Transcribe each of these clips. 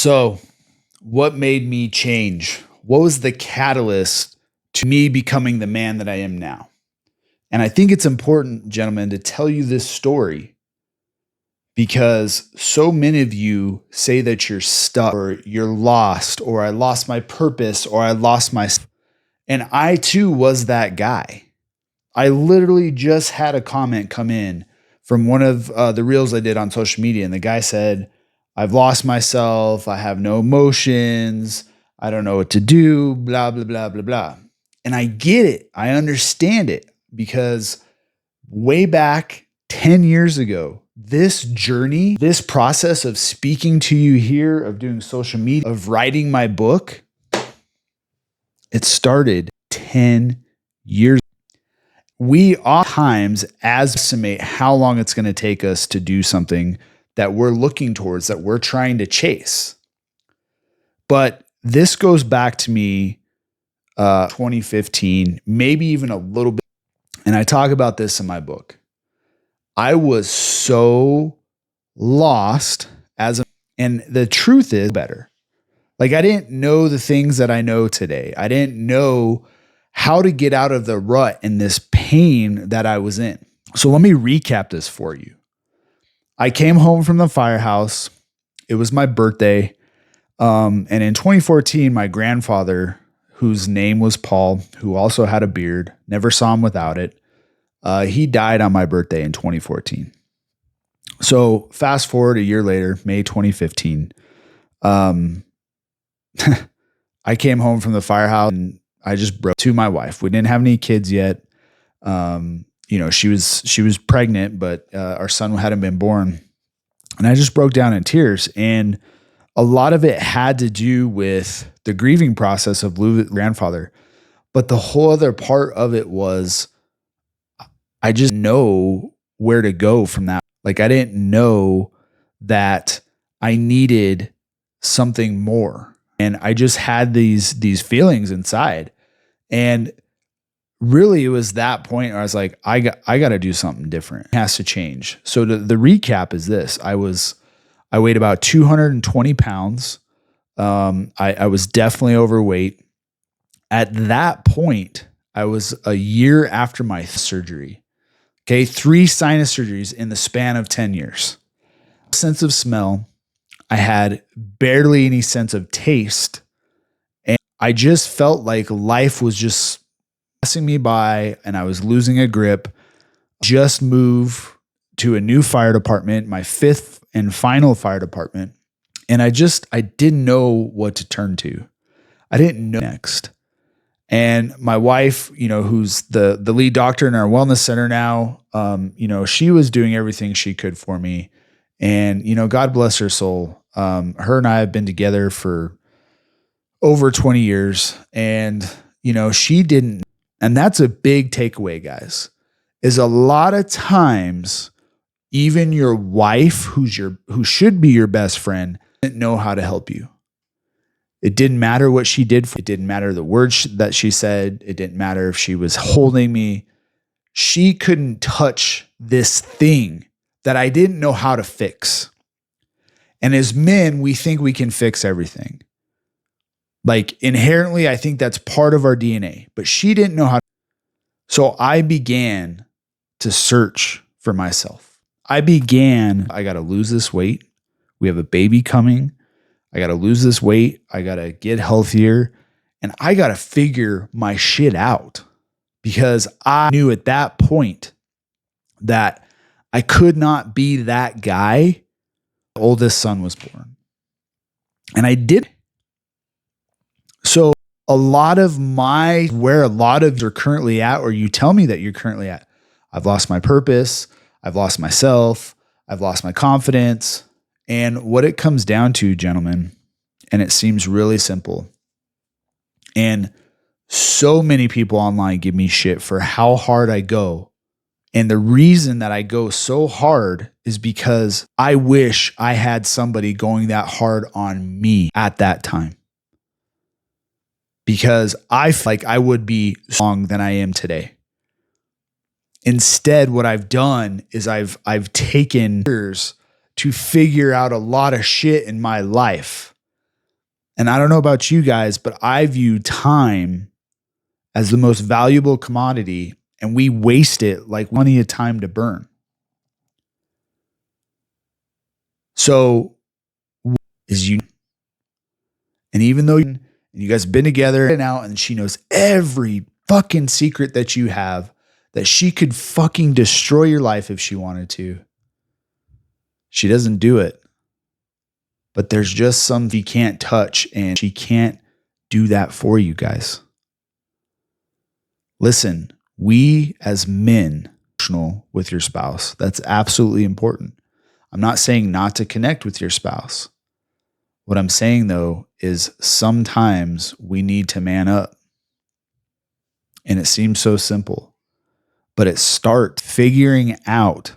So, what made me change? What was the catalyst to me becoming the man that I am now? And I think it's important, gentlemen, to tell you this story because so many of you say that you're stuck or you're lost or I lost my purpose or I lost my. And I too was that guy. I literally just had a comment come in from one of the reels I did on social media. And the guy said, I've lost myself. I have no emotions. I don't know what to do, blah, blah, blah, blah, blah. And I get it. I understand it because way back 10 years ago, this journey, this process of speaking to you here, of doing social media, of writing my book, it started 10 years. We oftentimes estimate how long it's going to take us to do something that we're looking towards, that we're trying to chase. But this goes back to me 2015, maybe even a little bit. And I talk about this in my book. I was so lost and the truth is better. Like I didn't know the things that I know today. I didn't know how to get out of the rut and this pain that I was in. So let me recap this for you. I came home from the firehouse. It was my birthday. And in 2014, my grandfather, whose name was Paul, who also had a beard, never saw him without it. He died on my birthday in 2014. So fast forward a year later, May 2015, I came home from the firehouse and I just broke to my wife. We didn't have any kids yet. She was pregnant, but our son hadn't been born. And I just broke down in tears. And a lot of it had to do with the grieving process of losing grandfather. But the whole other part of it was I just didn't know where to go from that. Like I didn't know that I needed something more. And I just had these feelings inside. And really, it was that point where I was like, I got to do something different. It has to change. So the recap is this. I weighed about 220 pounds. I was definitely overweight. At that point, I was a year after my surgery. Okay, 3 sinus surgeries in the span of 10 years. Sense of smell. I had barely any sense of taste. And I just felt like life was just passing me by and I was losing a grip. Just moved to a new fire department, my 5th and final fire department. And I didn't know what to turn to. I didn't know next. And my wife, who's the lead doctor in our wellness center now, she was doing everything she could for me. And, God bless her soul. Her and I have been together for over 20 years. And, she didn't. And that's a big takeaway, guys, is a lot of times, even your wife, who should be your best friend, didn't know how to help you. It didn't matter what she did. It didn't matter the words that she said. It didn't matter if she was holding me. She couldn't touch this thing that I didn't know how to fix. And as men, we think we can fix everything. Like inherently, I think that's part of our DNA, but she didn't know how. So I began to search for myself. I got to lose this weight. We have a baby coming. I got to lose this weight. I got to get healthier and I got to figure my shit out because I knew at that point that I could not be that guy. The oldest son was born and I did. So where a lot of you are currently at, or you tell me that you're currently at, I've lost my purpose. I've lost myself. I've lost my confidence. And what it comes down to, gentlemen, and it seems really simple. And so many people online give me shit for how hard I go. And the reason that I go so hard is because I wish I had somebody going that hard on me at that time. Because I feel like I would be stronger than I am today. Instead, what I've done is I've taken years to figure out a lot of shit in my life And I don't know about you guys, but I view time as the most valuable commodity, and we waste it like plenty of time to burn. So is you, and even though you guys have been together and out, and she knows every fucking secret that you have, that she could fucking destroy your life if she wanted to, she doesn't do it. But there's just some she can't touch, and she can't do that for you guys. Listen, we as men, emotional with your spouse. That's absolutely important. I'm not saying not to connect with your spouse. What I'm saying though is sometimes we need to man up. And it seems so simple, but it starts figuring out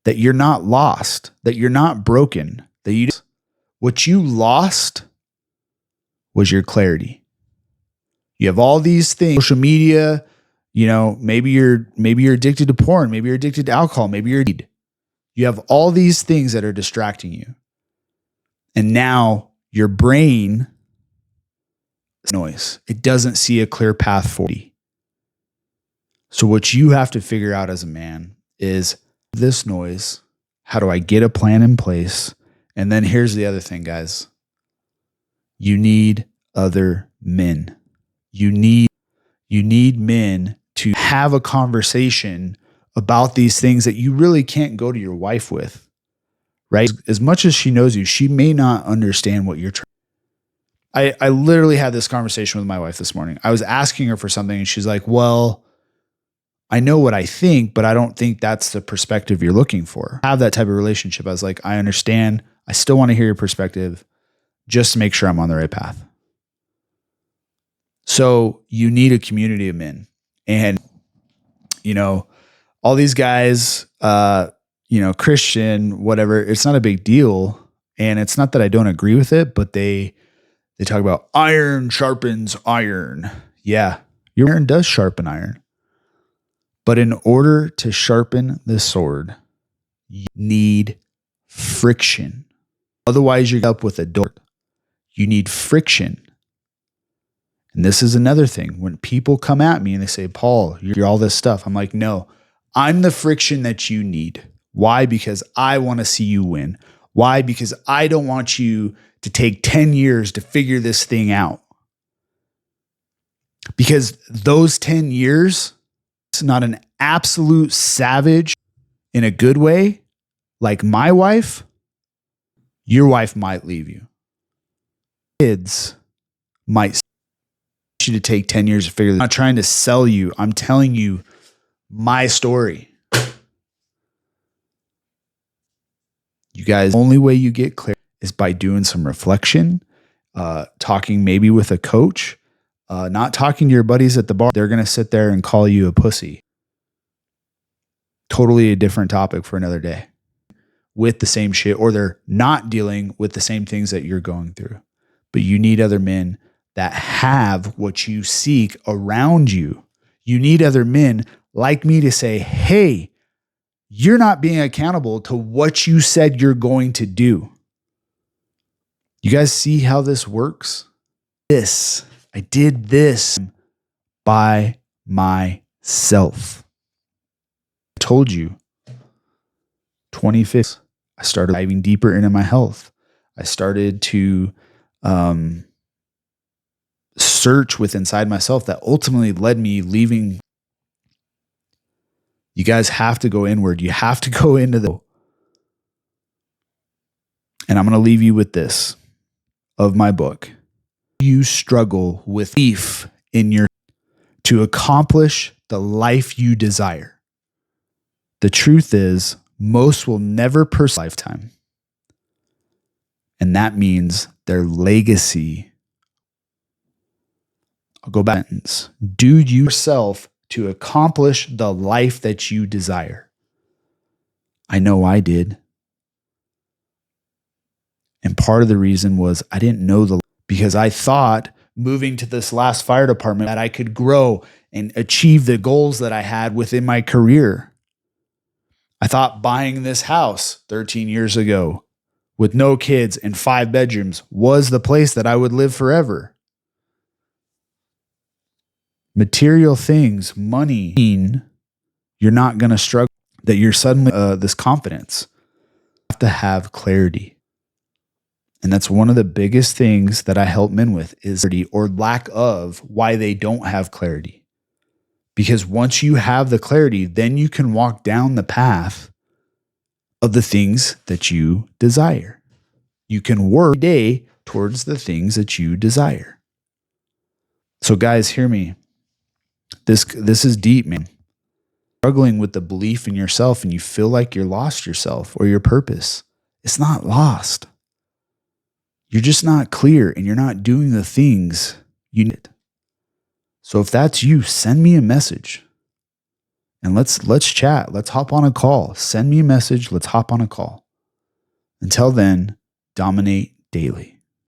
that you're not lost, that you're not broken, that what you lost was your clarity. You have all these things, social media, maybe you're addicted to porn, maybe you're addicted to alcohol, maybe you have all these things that are distracting you. And now your brain noise. It doesn't see a clear path forward. So what you have to figure out as a man is this noise. How do I get a plan in place? And then here's the other thing, guys. You need other men. You need men to have a conversation about these things that you really can't go to your wife with, right? As much as she knows you, she may not understand what you're trying. I literally had this conversation with my wife this morning. I was asking her for something and she's like, well, I know what I think, but I don't think that's the perspective you're looking for. Have that type of relationship. I was like, I understand. I still want to hear your perspective just to make sure I'm on the right path. So you need a community of men. And, all these guys, Christian, whatever, it's not a big deal. And it's not that I don't agree with it, but they talk about iron sharpens iron. Yeah, your iron does sharpen iron. But in order to sharpen the sword, you need friction. Otherwise, you're up with a dart. You need friction. And this is another thing. When people come at me and they say, Paul, you're all this stuff, I'm like, no, I'm the friction that you need. Why? Because I want to see you win. Why? Because I don't want you to take 10 years to figure this thing out. Because those 10 years, it's not an absolute savage in a good way, like my wife, your wife might leave you. Kids might you to take 10 years to figure this out. I'm not trying to sell you. I'm telling you my story. You guys, the only way you get clear is by doing some reflection, talking maybe with a coach, not talking to your buddies at the bar. They're going to sit there and call you a pussy. Totally a different topic for another day with the same shit, or they're not dealing with the same things that you're going through. But you need other men that have what you seek around you. You need other men like me to say, hey, you're not being accountable to what you said you're going to do. You guys see how this works? I did this by myself. I told you, 25th, I started diving deeper into my health. I started to search with inside myself that ultimately led me leaving. You guys have to go inward. You have to go into and I'm going to leave you with this of my book. You struggle with belief in your to accomplish the life you desire. The truth is, most will never pursue a lifetime. And that means their legacy. I'll go back. Do you yourself to accomplish the life that you desire? I know I did. And part of the reason was I didn't know because I thought moving to this last fire department that I could grow and achieve the goals that I had within my career. I thought buying this house 13 years ago with no kids and 5 bedrooms was the place that I would live forever. Material things, money, mean you're not going to struggle, that you're suddenly this confidence. You have to have clarity. And that's one of the biggest things that I help men with is clarity, or lack of why they don't have clarity. Because once you have the clarity, then you can walk down the path of the things that you desire. You can work every day towards the things that you desire. So guys, hear me. This is deep, man. Struggling with the belief in yourself and you feel like you're lost yourself or your purpose. It's not lost. You're just not clear and you're not doing the things you need. So if that's you, send me a message and let's chat. Let's hop on a call. Send me a message. Let's hop on a call. Until then, dominate daily.